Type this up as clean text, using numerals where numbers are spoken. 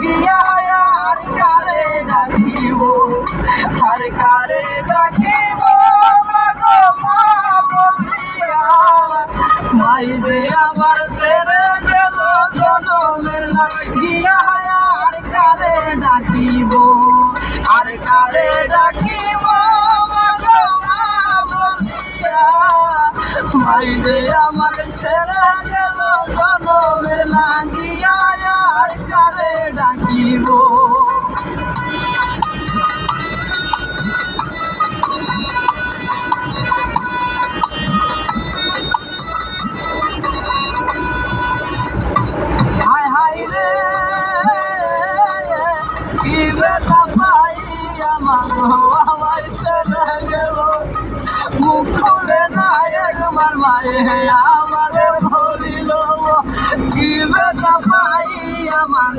গিয়া আর কারে ডাকিব, আর কারে ডাকিব মাগো মা বলিয়া। মাই যে আমার ছেড়ে গেল জনমের লাগিয়া, আর কারে ডাকিব, আর কারে ডাকিব মাগো মা বলিয়া। মাই যে আমার ছেড়ে গেল জনমের লাগিয়া, আর কারে ডাকিব। হায় হায় রে কি ব্যথা পাই আমার ছেড়ে গেল, মুখ খুলে না একবার মায়ে আমারে বলিল, কি ব্যথা পাই আমার